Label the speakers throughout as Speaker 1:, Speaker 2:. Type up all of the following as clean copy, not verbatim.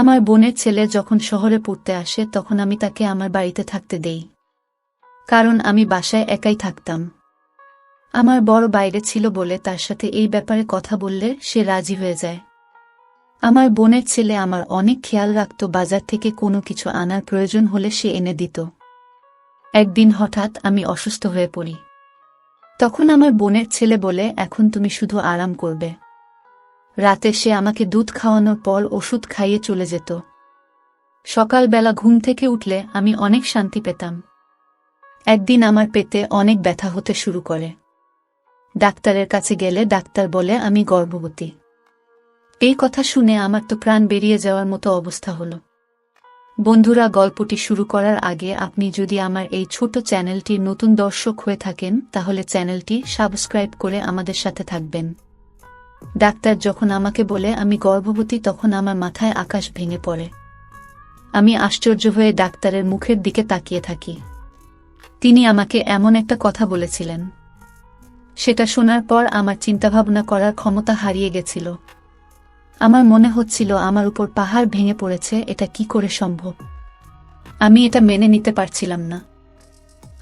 Speaker 1: আমার বোনের ছেলে যখন শহরে পড়তে আসে তখন আমি তাকে আমার বাড়িতে থাকতে দেই, কারণ আমি বাসায় একাই থাকতাম। আমার বড় বাইরে ছিল বলে তার সাথে এই ব্যাপারে কথা বললে সে রাজি হয়ে যায়। আমার বোনের ছেলে আমার অনেক খেয়াল রাখত, বাজার থেকে কোনো কিছু আনার প্রয়োজন হলে সে এনে দিত। একদিন হঠাৎ আমি অসুস্থ হয়ে পড়ি। তখন আমার বোনের ছেলে বলে, এখন তুমি শুধু আরাম করবে। রাতে সে আমাকে দুধ খাওয়ানোর পর ওষুধ খাইয়ে চলে যেত। সকালবেলা ঘুম থেকে উঠলে আমি অনেক শান্তি পেতাম। একদিন আমার পেটে অনেক ব্যথা হতে শুরু করে। ডাক্তারের কাছে গেলে ডাক্তার বলে আমি গর্ভবতী। এই কথা শুনে আমার তো প্রাণ বেরিয়ে যাওয়ার মতো অবস্থা হলো। বন্ধুরা, গল্পটি শুরু করার আগে আপনি যদি আমার এই ছোট চ্যানেলটির নতুন দর্শক হয়ে থাকেন তাহলে চ্যানেলটি সাবস্ক্রাইব করে আমাদের সাথে থাকবেন। ডাক্তার যখন আমাকে বলে আমি গর্ভবতী তখন আমার মাথায় আকাশ ভেঙে পড়ে। আমি আশ্চর্য হয়ে ডাক্তারের মুখের দিকে তাকিয়ে থাকি। তিনি আমাকে এমন একটা কথা বলেছিলেন, সেটা শোনার পর আমার চিন্তাভাবনা করার ক্ষমতা হারিয়ে গেছিল। আমার মনে হচ্ছিল আমার উপর পাহাড় ভেঙে পড়েছে, এটা কি করে সম্ভব? আমি এটা মেনে নিতে পারছিলাম না।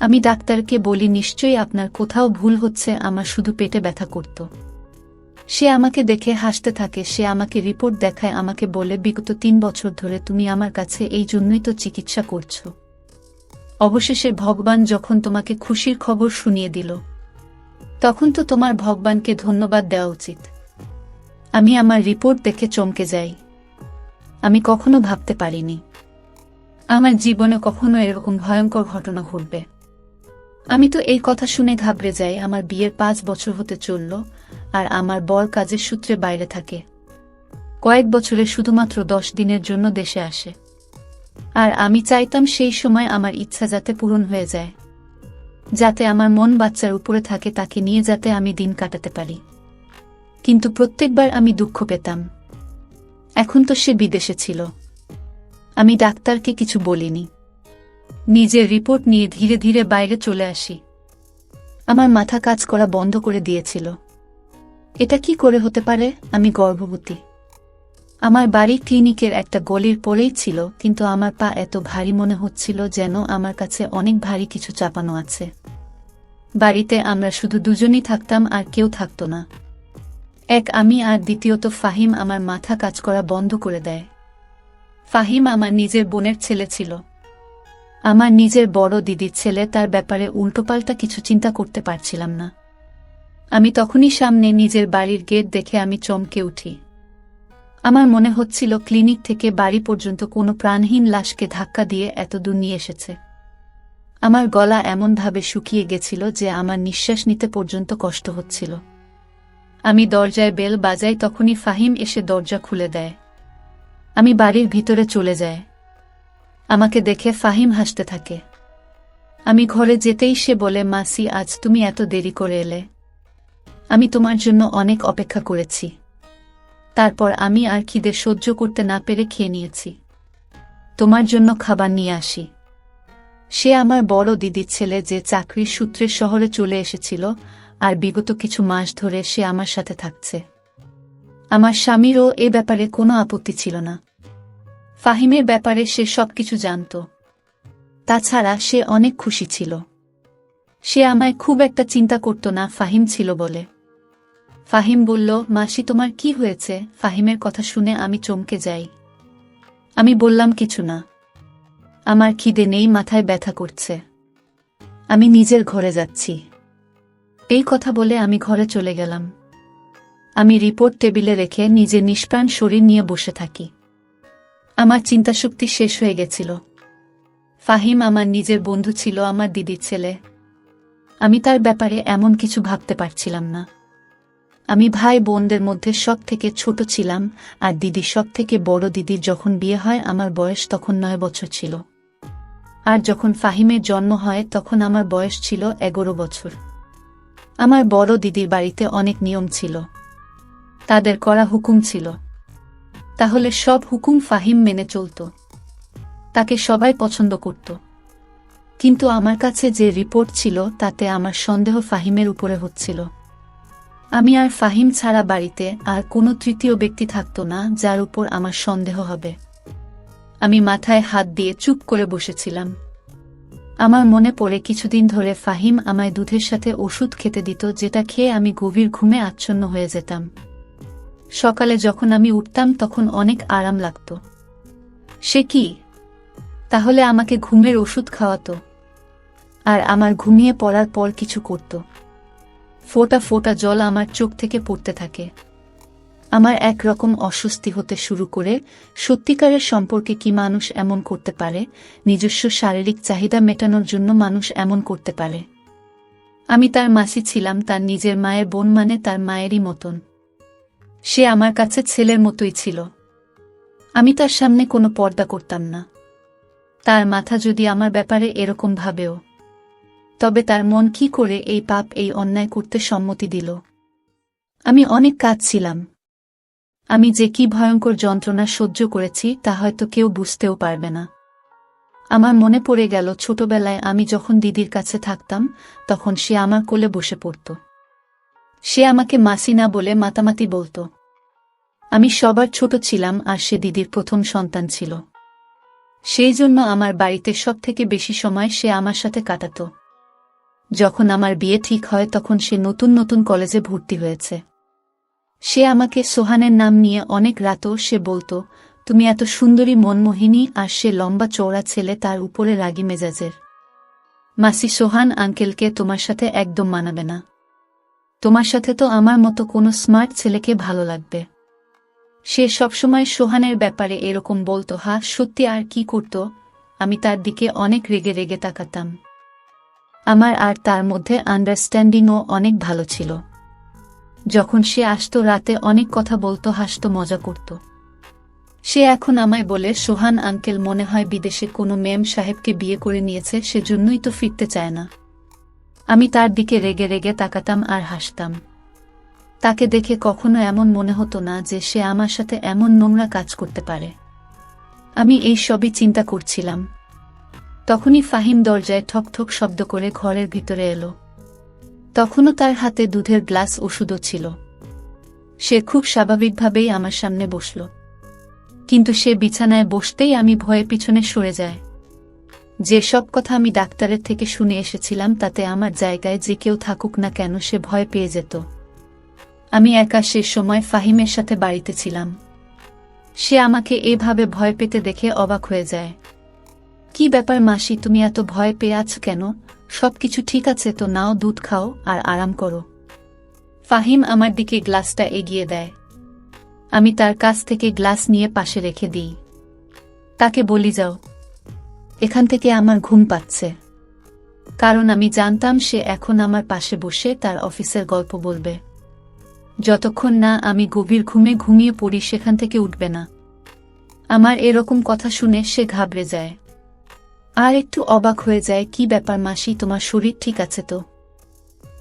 Speaker 1: আমি ডাক্তারকে বলি, নিশ্চয়ই আপনার কোথাও ভুল হচ্ছে, আমার শুধু পেটে ব্যথা করত। সে আমাকে দেখে হাসতে থাকে। সে আমাকে রিপোর্ট দেখায়, আমাকে বলে, বিগত 3 বছর ধরে তুমি আমার কাছে এই জন্যই তো চিকিৎসা করছো। অবশেষে ভগবান যখন তোমাকে খুশির খবর শুনিয়ে দিল, তখন তো তোমার ভগবানকে ধন্যবাদ দেওয়া উচিত। আমি আমার রিপোর্ট দেখে চমকে যাই। আমি কখনো ভাবতে পারিনি আমার জীবনে কখনো এরকম ভয়ঙ্কর ঘটনা ঘটবে। আমি তো এই কথা শুনে ঘাবড়ে যাই। আমার বিয়ের 5 বছর হতে চলল, আর আমার বর কাজের সূত্রে বাইরে থাকে। কয়েক বছরে শুধুমাত্র 10 দিনের জন্য দেশে আসে। আর আমি চাইতাম সেই সময় আমার ইচ্ছা যাতে পূরণ হয়ে যায়, যাতে আমার মন বাচ্চার উপরে থাকে, তাকে নিয়ে যাতে আমি দিন কাটাতে পারি। কিন্তু প্রত্যেকবার আমি দুঃখ পেতাম। এখন তো সে বিদেশে ছিল। আমি ডাক্তারকে কিছু বলিনি। নিজের রিপোর্ট নিয়ে ধীরে ধীরে বাইরে চলে আসি। আমার মাথা কাজ করা বন্ধ করে দিয়েছিল। এটা কি করে হতে পারে? আমি গর্ভবতী। আমার বাড়ি ক্লিনিকের একটা গলির পরেই ছিল, কিন্তু আমার পা এত ভারী মনে হচ্ছিল যেন আমার কাছে অনেক ভারী কিছু চাপানো আছে। বাড়িতে আমরা শুধু দুজনই থাকতাম, আর কেউ থাকতো না। এক আমি, আর দ্বিতীয়ত ফাহিম আমার মাথা কাজ করা বন্ধ করে দেয়। ফাহিম আমার নিজের বোনের ছেলে ছিল, আমার নিজের বড় দিদির ছেলে। তার ব্যাপারে উল্টোপাল্টা কিছু চিন্তা করতে পারছিলাম না। আমি তখনই সামনে নিজের বাড়ির গেট দেখে আমি চমকে উঠি। আমার মনে হচ্ছিল ক্লিনিক থেকে বাড়ি পর্যন্ত কোনো প্রাণহীন লাশকে ধাক্কা দিয়ে এত দূর নিয়ে এসেছে। আমার গলা এমনভাবে শুকিয়ে গেছিল যে আমার নিঃশ্বাস নিতে পর্যন্ত কষ্ট হচ্ছিল। আমি দরজায় বেল বাজাই, তখনই ফাহিম এসে দরজা খুলে দেয়। আমি বাড়ির ভিতরে চলে যাই। আমাকে দেখে ফাহিম হাসতে থাকে। আমি ঘরে যেতেই সে বলে, মাসি, আজ তুমি এত দেরি করে এলে। আমি তোমার জন্য অনেক অপেক্ষা করেছি। তারপর আমি আর খিদে সহ্য করতে না পেরে খেয়ে নিয়েছি। তোমার জন্য খাবার নিয়ে আসি। সে আমার বড় দিদির ছেলে, যে চাকরির সূত্রে শহরে চলে এসেছিল, আর বিগত কিছু মাস ধরে সে আমার সাথে থাকছে। আমার স্বামীরও এ ব্যাপারে কোনো আপত্তি ছিল না। ফাহিমের ব্যাপারে সে সবকিছু জানত। তাছাড়া সে অনেক খুশি ছিল। সে আমায় খুব একটা চিন্তা করত না, ফাহিম ছিল বলে। ফাহিম বলল, মাসি, তোমার কি হয়েছে? ফাহিমের কথা শুনে আমি চমকে যাই। আমি বললাম, কিছু না। আমার খিদে নেই, মাথায় ব্যথা করছে। আমি নিজের ঘরে যাচ্ছি। এই কথা বলে আমি ঘরে চলে গেলাম। আমি রিপোর্ট টেবিলে রেখে নিজের নিষ্প্রাণ শরীর নিয়ে বসে থাকি। আমার চিন্তাশক্তি শেষ হয়ে গেছিল। ফাহিম আমার নিজের বন্ধু ছিল, আমার দিদির ছেলে। আমি তার ব্যাপারে এমন কিছু ভাবতে পারছিলাম না। আমি ভাই বোনদের মধ্যে সব থেকে ছোট ছিলাম, আর দিদি সব থেকে বড়। দিদির যখন বিয়ে হয় আমার বয়স তখন 9 বছর ছিল, আর যখন ফাহিমের জন্ম হয় তখন আমার বয়স ছিল 11 বছর। আমার বড় দিদির বাড়িতে অনেক নিয়ম ছিল, তাদের করা হুকুম ছিল। তাহলে সব হুকুম ফাহিম মেনে চলত। তাকে সবাই পছন্দ করত। কিন্তু আমার কাছে যে রিপোর্ট ছিল তাতে আমার সন্দেহ ফাহিমের উপরে হচ্ছিল। আমি আর ফাহিম ছাড়া বাড়িতে আর কোনো তৃতীয় ব্যক্তি থাকত না যার উপর আমার সন্দেহ হবে। আমি মাথায় হাত দিয়ে চুপ করে বসেছিলাম। আমার মনে পড়ে কিছুদিন ধরে ফাহিম আমায় দুধের সাথে ওষুধ খেতে দিত, যেটা খেয়ে আমি গভীর ঘুমে আচ্ছন্ন হয়ে যেতাম। সকালে যখন আমি উঠতাম তখন অনেক আরাম লাগত। সে কি তাহলে আমাকে ঘুমের ওষুধ খাওয়াতো আর আমার ঘুমিয়ে পড়ার পর কিছু করত। ফোঁটা ফোঁটা জল আমার চোখ থেকে পড়তে থাকে। আমার একরকম অস্বস্তি হতে শুরু করে। সত্যিকারের সম্পর্কে কি মানুষ এমন করতে পারে? নিজস্ব শারীরিক চাহিদা মেটানোর জন্য মানুষ এমন করতে পারে? আমি তার মাসি ছিলাম, তার নিজের মায়ের বোন, মানে তার মায়েরই মতন। সে আমার কাছে ছেলের মতোই ছিল। আমি তার সামনে কোনো পর্দা করতাম না। তার মাথা যদি আমার ব্যাপারে এরকম ভাবেও, তবে তার মন কি করে এই পাপ, এই অন্যায় করতে সম্মতি দিল? আমি অনেক কাঁদছিলাম। আমি যে কি ভয়ঙ্কর যন্ত্রণা সহ্য করেছি তা হয়তো কেউ বুঝতেও পারবে না। আমার মনে পড়ে গেল ছোটবেলায় আমি যখন দিদির কাছে থাকতাম, তখন সে আমার কোলে বসে পড়ত। সে আমাকে মাসি না বলে মাতামাতি বলত। আমি সবার ছোট ছিলাম আর সে দিদির প্রথম সন্তান ছিল। সেই জন্য আমার বাড়িতে সবথেকে বেশি সময় সে আমার সাথে কাটাত। যখন আমার বিয়ে ঠিক হয় তখন সে নতুন নতুন কলেজে ভর্তি হয়েছে। সে আমাকে সোহানের নাম নিয়ে অনেক রাতও সে বলতো, তুমি এত সুন্দরী মনমোহিনী, আর সে লম্বা চওড়া ছেলে, তার উপরে রাগী মেজাজের। মাসি, সোহান আঙ্কেলকে তোমার সাথে একদম মানাবে না। তোমার সাথে তো আমার মতো কোনো স্মার্ট ছেলেকে ভালো লাগবে। সে সবসময় সোহানের ব্যাপারে এরকম বলতো। সত্যি, আর কি করত? আমি তার দিকে অনেক রেগে রেগে তাকাতাম। আমার আর তার মধ্যে আন্ডারস্ট্যান্ডিংও অনেক ভালো ছিল। যখন সে আসতো রাতে অনেক কথা বলতো, হাসতো, মজা করত। সে এখন আমায় বলে, সোহান আঙ্কেল মনে হয় বিদেশে কোনো মেম সাহেবকে বিয়ে করে নিয়েছে, সেজন্যই তো ফিরতে চায় না। আমি তার দিকে রেগে রেগে তাকাতাম আর হাসতাম। তাকে দেখে কখনো এমন মনে হতো না যে সে আমার সাথে এমন নোংরা কাজ করতে পারে। আমি এই সবই চিন্তা করছিলাম। তখনই ফাহিম দরজায় ঠক ঠক শব্দ করে ঘরের ভিতরে এলো। তখনও তার হাতে দুধের গ্লাস, ওষুধও ছিল। সে খুব স্বাভাবিকভাবেই আমার সামনে বসল, কিন্তু সে বিছানায় বসতেই আমি ভয়ে পিছনে সরে যাই। যে সব কথা আমি ডাক্তারের থেকে শুনে এসেছিলাম, তাতে আমার জায়গায় যে কেউ থাকুক না কেন সে ভয় পেয়ে যেত। আমি একা সে সময় ফাহিমের সাথে বাড়িতে ছিলাম। সে আমাকে এভাবে ভয় পেতে দেখে অবাক হয়ে যায়। কি ব্যাপার মাসি, তুমি এত ভয় পেয়ে আছো কেন? সবকিছু ঠিক আছে তো? নাও, দুধ খাও আর আরাম করো। ফাহিম আমার দিকে গ্লাসটা এগিয়ে দেয়। আমি তার কাছ থেকে গ্লাস নিয়ে পাশে রেখে দিই। তাকে বলি, যাও এখান থেকে, আমার ঘুম পাচ্ছে। কারণ আমি জানতাম সে এখন আমার পাশে বসে তার অফিসের গল্প বলবে। যতক্ষণ না আমি গভীর ঘুমে ঘুমিয়ে পড়ি সেখান থেকে উঠবে না। আমার এরকম কথা শুনে সে ঘাবড়ে যায় আর একটু অবাক হয়ে যায়। কি ব্যাপার মাসি, তোমার শরীর ঠিক আছে তো?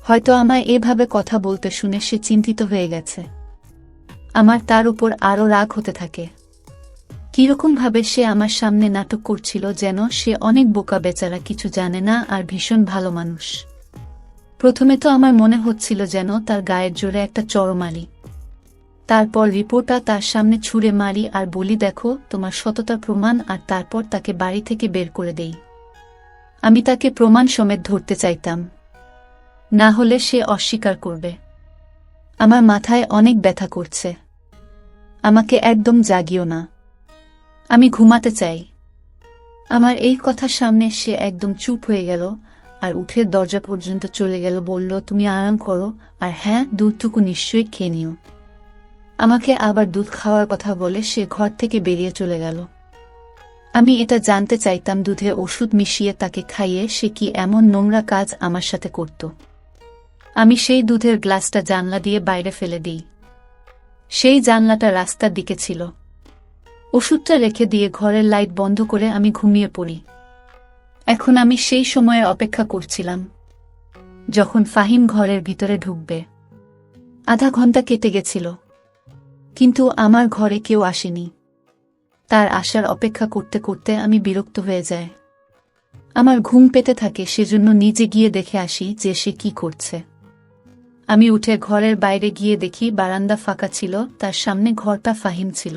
Speaker 1: হয়তো আমায় এভাবে কথা বলতে শুনে সে চিন্তিত হয়ে গেছে। আমার তার উপর আরও রাগ হতে থাকে। কিরকমভাবে সে আমার সামনে নাটক করছিল, যেন সে অনেক বোকা, বেচারা, কিছু জানে না আর ভীষণ ভালো মানুষ। প্রথমে তো আমার মনে হচ্ছিল যেন তার গায়ের জোরে একটা চড় মারি, তারপর রিপোর্টটা তার সামনে ছুঁড়ে মারি আর বলি, দেখো তোমার সততার প্রমাণ, আর তারপর তাকে বাড়ি থেকে বের করে দেই। আমি তাকে প্রমাণ সমেত ধরতে চাইতাম, না হলে সে অস্বীকার করবে। আমার মাথায় অনেক ব্যথা করছে। আমাকে একদম জাগিও না, আমি ঘুমাতে চাই। আমার এই কথার সামনে সে একদম চুপ হয়ে গেল আর উঠে দরজা পর্যন্ত চলে গেল। বলল, তুমি আরাম করো, আর হ্যাঁ, দুধটুকু নিশ্চয়ই খেয়ে নিও। আমাকে আবার দুধ খাওয়ার কথা বলে সে ঘর থেকে বেরিয়ে চলে গেল। আমি এটা জানতে চাইতাম, দুধে ওষুধ মিশিয়ে তাকে খাইয়ে সে কি এমন নোংরা কাজ আমার সাথে করত। আমি সেই দুধের গ্লাসটা জানলা দিয়ে বাইরে ফেলে দিই। সেই জানলাটা রাস্তার দিকে ছিল। ওষুধটা রেখে দিয়ে ঘরের লাইট বন্ধ করে আমি ঘুমিয়ে পড়ি। এখন আমি সেই সময়ে অপেক্ষা করছিলাম, যখন ফাহিম ঘরের ভিতরে ঢুকবে। আধা ঘন্টা কেটে গেছিল, কিন্তু আমার ঘরে কেউ আসেনি। তার আসার অপেক্ষা করতে করতে আমি বিরক্ত হয়ে যাই। আমার ঘুম পেতে থাকে, সেজন্য নিজে গিয়ে দেখে আসি যে সে কি করছে। আমি উঠে ঘরের বাইরে গিয়ে দেখি বারান্দা ফাঁকা ছিল, তার সামনে ঘরটা ফাহিম ছিল।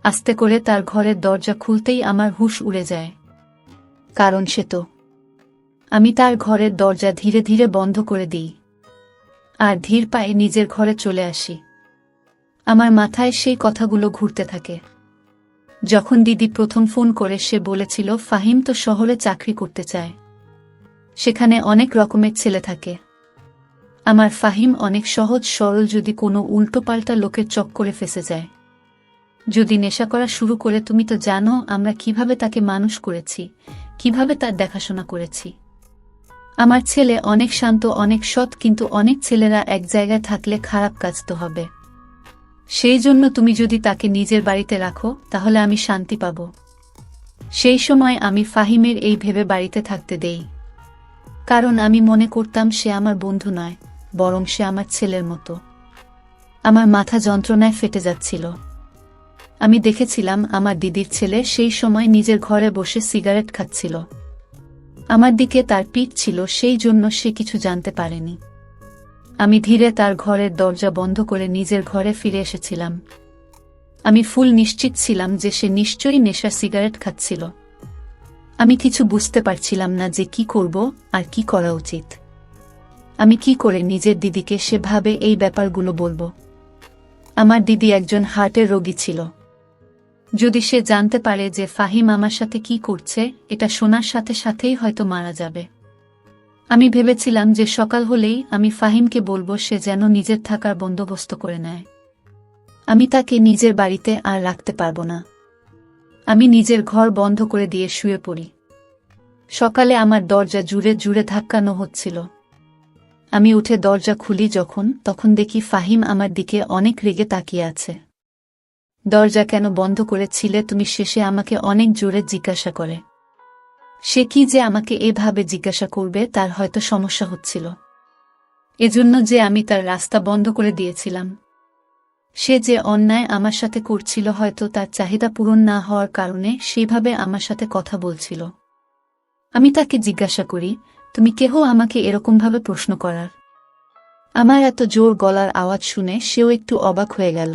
Speaker 1: আস্তে করে তার ঘরের দরজা খুলতেই আমার হুঁশ উড়ে যায়। কারণ সে তো। আমি তার ঘরের দরজা ধীরে ধীরে বন্ধ করে দিই আর ধীর পায়ে নিজের ঘরে চলে আসি। আমার মাথায় সেই কথাগুলো ঘুরতে থাকে। যখন দিদি প্রথম ফোন করে সে বলেছিল ফাহিম তো শহরে চাকরি করতে চায়, সেখানে অনেক রকমের ছেলে থাকে। আমার ফাহিম অনেক সহজ সরল, যদি কোনো উল্টোপাল্টা লোকের চক্করে ফেঁসে যায়, যদি নেশা করা শুরু করে, তুমি তো জানো আমরা কিভাবে তাকে মানুষ করেছি, কিভাবে তার দেখাশোনা করেছি। আমার ছেলে অনেক শান্ত, অনেক সৎ, কিন্তু অনেক ছেলেরা এক জায়গায় থাকলে খারাপ কাজ তো হবে। সেই জন্য তুমি যদি তাকে নিজের বাড়িতে রাখো তাহলে আমি শান্তি পাব। সেই সময় আমি ফাহিমের এই ভেবে বাড়িতে থাকতে দেই, কারণ আমি মনে করতাম সে আমার বন্ধু নয়, বরং সে আমার ছেলের মতো। আমার মাথা যন্ত্রণায় ফেটে যাচ্ছিল। আমি দেখেছিলাম আমার দিদির ছেলে সেই সময় নিজের ঘরে বসে সিগারেট খাচ্ছিল। আমার দিকে তার পিঠ ছিল, সেই জন্য সে কিছু জানতে পারেনি। আমি ধীরে তার ঘরের দরজা বন্ধ করে নিজের ঘরে ফিরে এসেছিলাম। আমি ফুল নিশ্চিত ছিলাম যে সে নিশ্চয়ই নেশা সিগারেট খাচ্ছিল। আমি কিছু বুঝতে পারছিলাম না যে কি করব আর কি করা উচিত। আমি কি করে নিজের দিদিকে সেভাবে এই ব্যাপারগুলো বলবো? আমার দিদি একজন হার্টের রোগী ছিল। যদি সে জানতে পারে যে ফাহিম আমার সাথে কি করছে, এটা শোনার সাথে সাথেই হয়তো মারা যাবে। আমি ভেবেছিলাম যে সকাল হলেই আমি ফাহিমকে বলবো সে যেন নিজের থাকার বন্দোবস্ত করে নেয়। আমি তাকে নিজের বাড়িতে আর রাখতে পারবো না। আমি নিজের ঘর বন্ধ করে দিয়ে শুয়ে পড়ি। সকালে আমার দরজা জুড়ে জুড়ে ধাক্কানো হচ্ছিল। আমি উঠে দরজা খুলি তখন দেখি ফাহিম আমার দিকে অনেক রেগে তাকিয়ে আছে। দরজা কেন বন্ধ করেছিলে তুমি? শেষে আমাকে অনেক জোরে জিজ্ঞাসা করে। সে কি যে আমাকে এভাবে জিজ্ঞাসা করবে তার হয়তো সমস্যা হচ্ছিল, এজন্য যে আমি তার রাস্তা বন্ধ করে দিয়েছিলাম। সে যে অন্যায় আমার সাথে করছিল, হয়তো তার চাহিদা পূরণ না হওয়ার কারণে সেইভাবে আমার সাথে কথা বলছিল। আমি তাকে জিজ্ঞাসা করি, তুমি কেহ আমাকে এরকমভাবে প্রশ্ন করার? আমার এত জোর গলার আওয়াজ শুনে সেও একটু অবাক হয়ে গেল।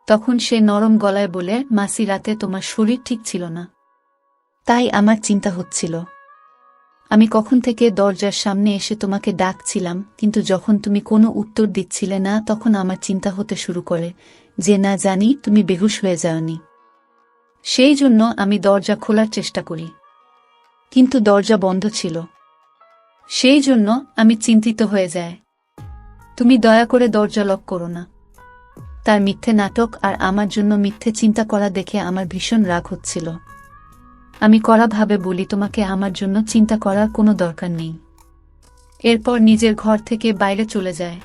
Speaker 1: তখন সে নরম গলায় বলে, মাসি, রাতে তোমার শরীর ঠিক ছিল না, তাই আমার চিন্তা হচ্ছিল। আমি কখন থেকে দরজার সামনে এসে তোমাকে ডাকছিলাম, কিন্তু যখন তুমি কোনো উত্তর দিচ্ছিলে না তখন আমার চিন্তা হতে শুরু করে যে না জানি তুমি বেহুশ হয়ে যাওনি। সেই জন্য আমি দরজা খোলার চেষ্টা করি, কিন্তু দরজা বন্ধ ছিল। সেই জন্য আমি চিন্তিত হয়ে যাই। তুমি দয়া করে দরজা লক করো না। তার মিথ্যে নাটক আর আমার জন্য মিথ্যে চিন্তা করা দেখে আমার ভীষণ রাগ হচ্ছিল। আমি কড়াভাবে বলি, তোমাকে আমার জন্য চিন্তা করার কোনো দরকার নেই। এরপর নিজের ঘর থেকে বাইরে চলে যায়।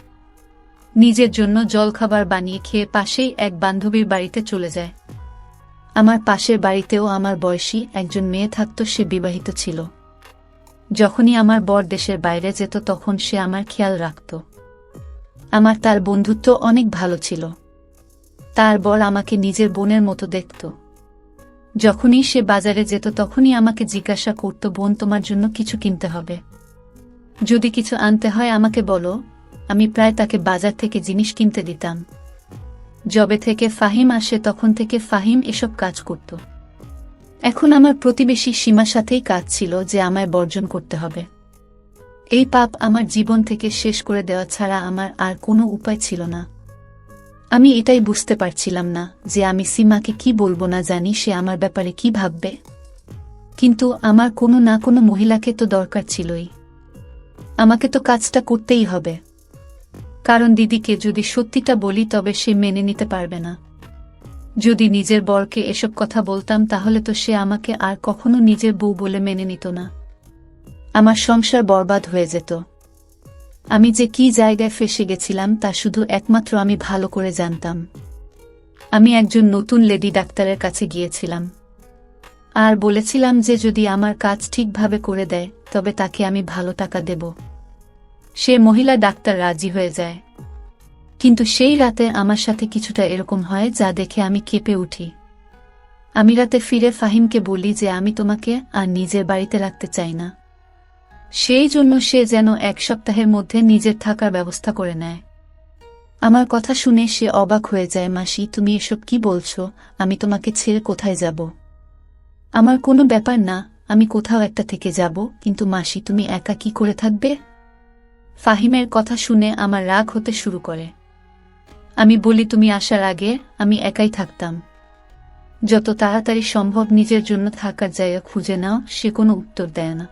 Speaker 1: নিজের জন্য জলখাবার বানিয়ে খেয়ে পাশেই এক বান্ধবীর বাড়িতে চলে যায়। আমার পাশের বাড়িতেও আমার বয়সী একজন মেয়ে থাকত, সে বিবাহিত ছিল। যখনই আমার বর দেশের বাইরে যেত তখন সে আমার খেয়াল রাখত। আমার তার বন্ধুত্ব অনেক ভালো ছিল। তার বর আমাকে নিজের বোনের মতো দেখত। যখনই সে বাজারে যেত তখনই আমাকে জিজ্ঞাসা করত, বোন, তোমার জন্য কিছু কিনতে হবে, যদি কিছু আনতে হয় আমাকে বলো। আমি প্রায় তাকে বাজার থেকে জিনিস কিনতে দিতাম। যবে থেকে ফাহিম আসে তখন থেকে ফাহিম এসব কাজ করত। এখন আমার প্রতিবেশী সীমার সাথেই কাজ ছিল যে আমায় বর্জন করতে হবে। এই পাপ আমার জীবন থেকে শেষ করে দেওয়া ছাড়া আমার আর কোনো উপায় ছিল না। আমি এটাই বুঝতে পারছিলাম না যে আমি সীমাকে কি বলবো, না জানি সে আমার ব্যাপারে কি ভাববে। কিন্তু আমার কোনো না কোনো মহিলাকে তো দরকার ছিলই। আমাকে তো কাজটা করতেই হবে, কারণ দিদিকে যদি সত্যিটা বলি তবে সে মেনে নিতে পারবে না। যদি নিজের বরকে এসব কথা বলতাম তাহলে তো সে আমাকে আর কখনো নিজের বউ বলে মেনে নিত না। আমার সংসার বরবাদ হয়ে যেত। আমি যে কি জায়গায় ফেঁসে গেছিলাম তা শুধু একমাত্র আমি ভালো করে জানতাম। আমি একজন নতুন লেডি ডাক্তারের কাছে গিয়েছিলাম আর বলেছিলাম যে যদি আমার কাজ ঠিকভাবে করে দেয় তবে তাকে আমি ভালো টাকা দেব। সে মহিলা ডাক্তার রাজি হয়ে যায়, কিন্তু সেই রাতে আমার সাথে কিছুটা এরকম হয় যা দেখে আমি কেঁপে উঠি। আমি রাতে ফিরে ফাহিমকে বলি যে আমি তোমাকে আর নিজের বাড়িতে রাখতে চাই না। সেই জন্য সে যেন 1 সপ্তাহের মধ্যে নিজের থাকার ব্যবস্থা করে নেয়। আমার কথা শুনে সে অবাক হয়ে যায়। মাসি, তুমি এসব কি বলছো? আমি তোমাকে ছেড়ে কোথায় যাব? আমার কোনো ব্যাপার না, আমি কোথাও একটা থেকে যাব, কিন্তু মাসি তুমি একা কি করে থাকবে? ফাহিমের কথা শুনে আমার রাগ হতে শুরু করে। আমি বলি, তুমি আসার আগে আমি একাই থাকতাম। যত তাড়াতাড়ি সম্ভব নিজের জন্য থাকার জায়গা খুঁজে নাও। সে কোনো উত্তর দেয় না,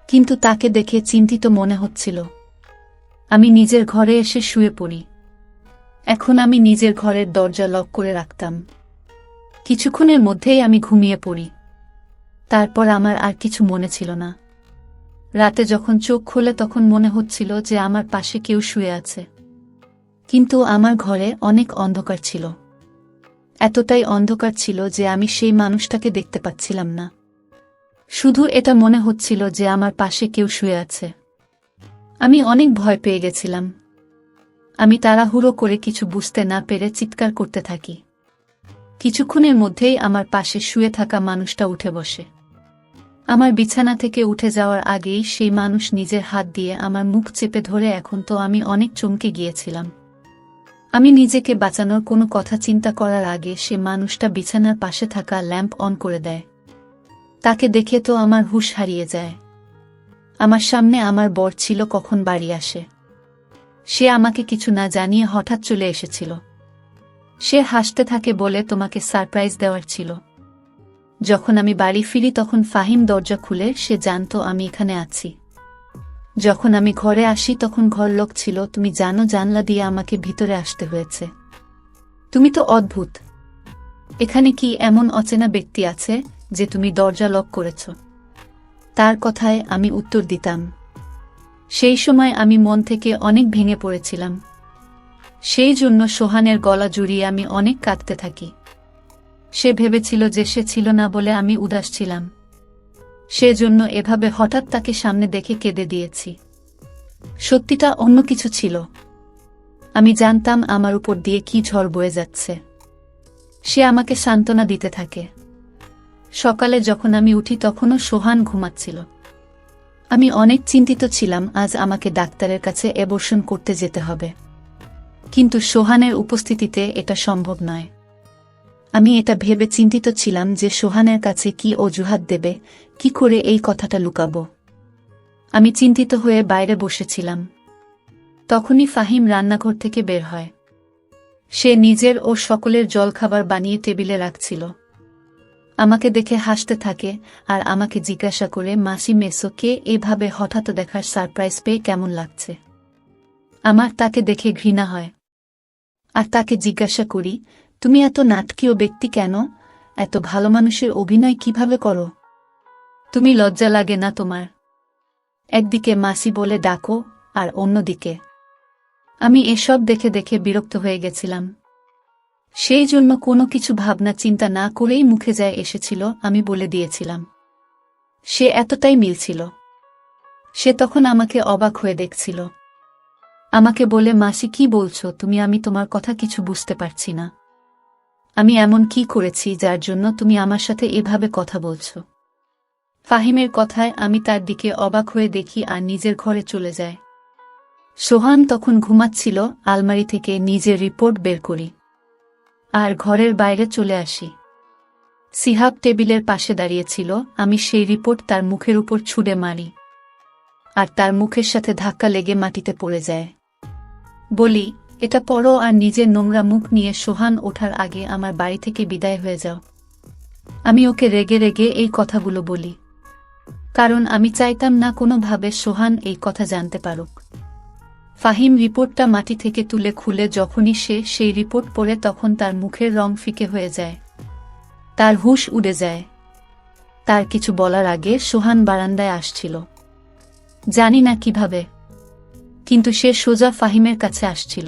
Speaker 1: কিন্তু তাকে দেখে চিন্তিত মনে হচ্ছিল। আমি নিজের ঘরে এসে শুয়ে পড়ি। এখন আমি নিজের ঘরের দরজা লক করে রাখতাম। কিছুক্ষণের মধ্যেই আমি ঘুমিয়ে পড়ি। তারপর আমার আর কিছু মনে ছিল না। রাতে যখন চোখ খুলে তখন মনে হচ্ছিল যে আমার পাশে কেউ শুয়ে আছে, কিন্তু আমার ঘরে অনেক অন্ধকার ছিল। এতটাই অন্ধকার ছিল যে আমি সেই মানুষটাকে দেখতে পাচ্ছিলাম না। শুধু এটা মনে হচ্ছিল যে আমার পাশে কেউ শুয়ে আছে। আমি অনেক ভয় পেয়ে গেছিলাম। আমি তাড়াহুড়ো করে কিছু বুঝতে না পেরে চিৎকার করতে থাকি। কিছুক্ষণের মধ্যেই আমার পাশে শুয়ে থাকা মানুষটা উঠে বসে। আমার বিছানা থেকে উঠে যাওয়ার আগেই সেই মানুষ নিজের হাত দিয়ে আমার মুখ চেপে ধরে। এখন তো আমি অনেক চমকে গিয়েছিলাম। আমি নিজেকে বাঁচানোর কোনো কথা চিন্তা করার আগে সে মানুষটা বিছানার পাশে থাকা ল্যাম্প অন করে দেয়। তাকে দেখে তো আমার হুঁশ হারিয়ে যায়। আমার সামনে আমার বর ছিল কখন বাড়ি আসে। সে আমাকে কিছু না জানিয়ে হঠাৎ চলে এসেছিল। সে হাসতে থাকে, বলে তোমাকে সারপ্রাইজ দেওয়ার ছিল। যখন আমি বাড়ি ফিরি তখন ফাহিম দরজা খুলে। সে জানতো আমি এখানে আছি। যখন আমি ঘরে আসি তখন ঘর লোক ছিল। তুমি জানো, জানলা দিয়ে আমাকে ভিতরে আসতে হয়েছে। তুমি তো অদ্ভুত। এখানে কি এমন অচেনা ব্যক্তি আছে যে তুমি দরজা লক করেছ? তার কথায় আমি উত্তর দিতাম। সেই সময় আমি মন থেকে অনেক ভেঙে পড়েছিলাম। সেই জন্য সোহানের গলা জড়িয়ে আমি অনেক কাঁদতে থাকি। সে ভেবেছিল যে সে ছিল না বলে আমি উদাস ছিলাম। সেজন্য এভাবে হঠাৎ তাকে সামনে দেখে কেঁদে দিয়েছি। সত্যিটা অন্য কিছু ছিল। আমি জানতাম আমার উপর দিয়ে কি ঝড় বয়ে যাচ্ছে। সে আমাকে সান্ত্বনা দিতে থাকে। সকালে যখন আমি উঠি তখনও সোহান ঘুমাচ্ছিল। আমি অনেক চিন্তিত ছিলাম, আজ আমাকে ডাক্তারের কাছে অ্যাবর্শন করতে যেতে হবে। কিন্তু সোহানের উপস্থিতিতে এটা সম্ভব নয়। আমি এটা ভেবে চিন্তিত ছিলাম যে সোহানের কাছে কি অজুহাত দেবে, কি করে এই কথাটা লুকাবো। আমি চিন্তিত হয়ে বাইরে বসেছিলাম। তখনই ফাহিম রান্নাঘর থেকে বের হয়। সে নিজের ও সকলের জলখাবার বানিয়ে টেবিলে রাখছিল। আমাকে দেখে হাসতে থাকে আর আমাকে জিজ্ঞাসা করে, মাসি মেসোকে এভাবে হঠাৎ দেখার সারপ্রাইজ পেয়ে কেমন লাগছে? আমার তাকে দেখে ঘৃণা হয়। আর তাকে জিজ্ঞাসা করি, তুমি এত নাটকীয় ব্যক্তি কেন? এত ভালো মানুষের অভিনয় কিভাবে করো? তুমি লজ্জা লাগে না তোমার? একদিকে মাসি বলে ডাকো আর অন্যদিকে। আমি এসব দেখে দেখে বিরক্ত হয়ে গেছিলাম। সেই জন্য কোনো কিছু ভাবনা চিন্তা না করেই মুখে যায় এসেছিল আমি বলে দিয়েছিলাম। সে এতটাই মিলছিল। সে তখন আমাকে অবাক হয়ে দেখছিল। আমাকে বলে, মাসি কি বলছো তুমি? আমি তোমার কথা কিছু বুঝতে পারছি না। আমি এমন কি করেছি যার জন্য তুমি আমার সাথে এভাবে কথা বলছো? ফাহিমের কথায় আমি তার দিকে অবাক হয়ে দেখি আর নিজের ঘরে চলে যায়। সোহান তখন ঘুমাচ্ছিল। আলমারি থেকে নিজের রিপোর্ট বের করি আর ঘরের বাইরে চলে আসি। সিহাব টেবিলের পাশে দাঁড়িয়েছিল। আমি সেই রিপোর্ট তার মুখের উপর ছুঁড়ে মারি আর তার মুখের সাথে ধাক্কা লেগে মাটিতে পড়ে যায়। বলি, এটা পড়ো আর নিজের নোংরা মুখ নিয়ে সোহান ওঠার আগে আমার বাড়ি থেকে বিদায় হয়ে যাও। আমি ওকে রেগে রেগে এই কথাগুলো বলি, কারণ আমি চাইতাম না কোনোভাবে সোহান এই কথা জানতে পারুক। ফাহিম রিপোর্টটা মাটি থেকে তুলে খুলে যখনই সে সেই রিপোর্ট পড়ে তখন তার মুখের রং ফিকে হয়ে যায়। তার হুঁশ উড়ে যায়। তার কিছু বলার আগে সোহান বারান্দায় আসছিল। জানি না কিভাবে, কিন্তু সে সোজা ফাহিমের কাছে আসছিল।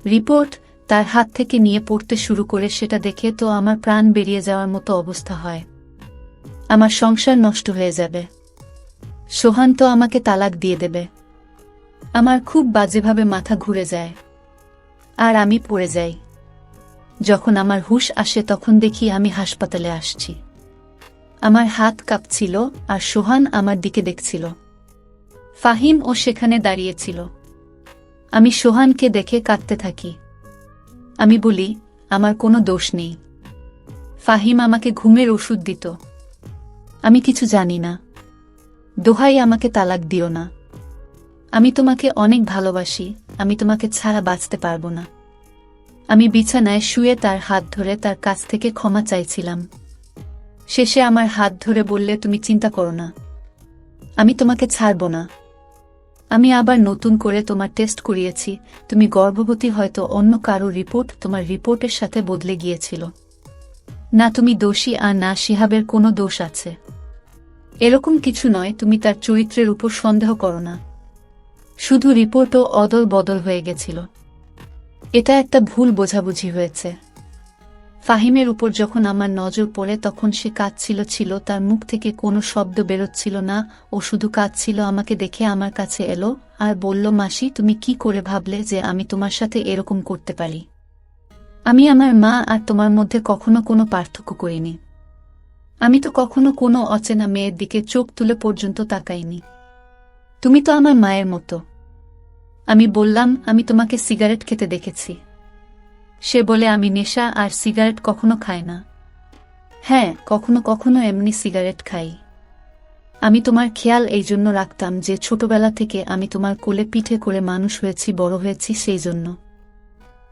Speaker 1: রিপোর্ট তার হাত থেকে নিয়ে পড়তে শুরু করে। সেটা দেখে তো আমার প্রাণ বেরিয়ে যাওয়ার মতো অবস্থা হয়। আমার সংসার নষ্ট হয়ে যাবে। সোহান তো আমাকে তালাক দিয়ে দেবে। আমার খুব বাজেভাবে মাথা ঘুরে যায় আর আমি পড়ে যাই। যখন আমার হুঁশ আসে তখন দেখি আমি হাসপাতালে আসছি। আমার হাত কাঁপছিল আর সোহান আমার দিকে দেখছিল। ফাহিম ও সেখানে দাঁড়িয়েছিল। আমি সোহানকে দেখে কাঁদতে থাকি। আমি বলি, আমার কোনো দোষ নেই। ফাহিম আমাকে ঘুমের ওষুধ দিত। আমি কিছু জানি না। দোহাই, আমাকে তালাক দিও না। আমি তোমাকে অনেক ভালোবাসি, আমি তোমাকে ছাড়া বাঁচতে পারবো না। আমি বিছানায় শুয়ে তার হাত ধরে তার কাছ থেকে ক্ষমা চাইছিলাম। শেষে আমার হাত ধরে বললে, তুমি চিন্তা করো না, আমি তোমাকে ছাড়ব না। আমি আবার নতুন করে তোমার টেস্ট করিয়েছি, তুমি গর্ভবতী। হয়তো অন্য কারো রিপোর্ট তোমার রিপোর্টের সাথে বদলে গিয়েছিল। না তুমি দোষী, আর না শিহাবের কোনো দোষ আছে। এরকম কিছু নয়, তুমি তার চরিত্রের উপর সন্দেহ করো না। শুধু রিপোর্টও অদল বদল হয়ে গেছিল। এটা একটা ভুল বোঝাবুঝি হয়েছে। ফাহিমের উপর যখন আমার নজর পড়ে তখন সে কাঁদছিল, তার মুখ থেকে কোনো শব্দ বেরোচ্ছিল না। ও শুধু কাঁদছিল। আমাকে দেখে আমার কাছে এলো আর বলল, মাসি, তুমি কি করে ভাবলে যে আমি তোমার সাথে এরকম করতে পারি? আমি আমার মা আর তোমার মধ্যে কখনো কোনো পার্থক্য করিনি। আমি তো কখনো কোনো অচেনা মেয়ের দিকে চোখ তুলে পর্যন্ত তাকাইনি। তুমি তো আমার মায়ের মতো। আমি বললাম, আমি তোমাকে সিগারেট খেতে দেখেছি। সে বলে, আমি নেশা আর সিগারেট কখনো খাই না। হ্যাঁ, কখনো কখনো এমনি সিগারেট খাই। আমি তোমার খেয়াল এই জন্য রাখতাম যে ছোটবেলা থেকে আমি তোমার কোলে পিঠে করে মানুষ হয়েছি, বড় হয়েছি, সেই জন্য।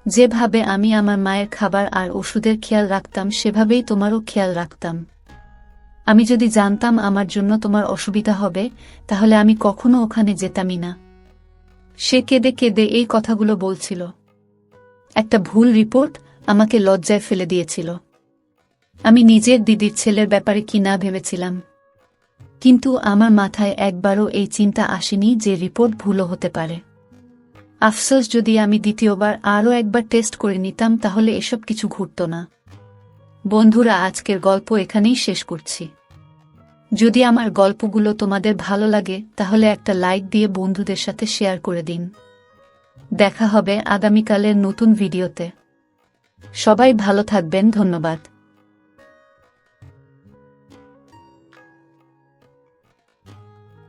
Speaker 1: যেভাবে আমি আমার মায়ের খাবার আর ওষুধের খেয়াল রাখতাম, সেভাবেই তোমারও খেয়াল রাখতাম। আমি যদি জানতাম আমার জন্য তোমার অসুবিধা হবে, তাহলে আমি কখনো ওখানে যেতামই না। সে কেঁদে কেঁদে এই কথাগুলো বলছিল। একটা ভুল রিপোর্ট আমাকে লজ্জায় ফেলে দিয়েছিল। আমি নিজের দিদির ছেলের ব্যাপারে কি না ভেবেছিলাম। কিন্তু আমার মাথায় একবারও এই চিন্তা আসেনি যে রিপোর্ট ভুলও হতে পারে। আফসোস, যদি আমি দ্বিতীয়বার আরও একবার টেস্ট করে নিতাম তাহলে এসব কিছু ঘটত না। বন্ধুরা, আজকের গল্প এখানেই শেষ করছি। যদি আমার গল্পগুলো তোমাদের ভালো লাগে তাহলে একটা লাইক দিয়ে বন্ধুদের সাথে শেয়ার করে দিন। দেখা হবে আগামীকালের নতুন ভিডিওতে। সবাই ভালো থাকবেন। ধন্যবাদ।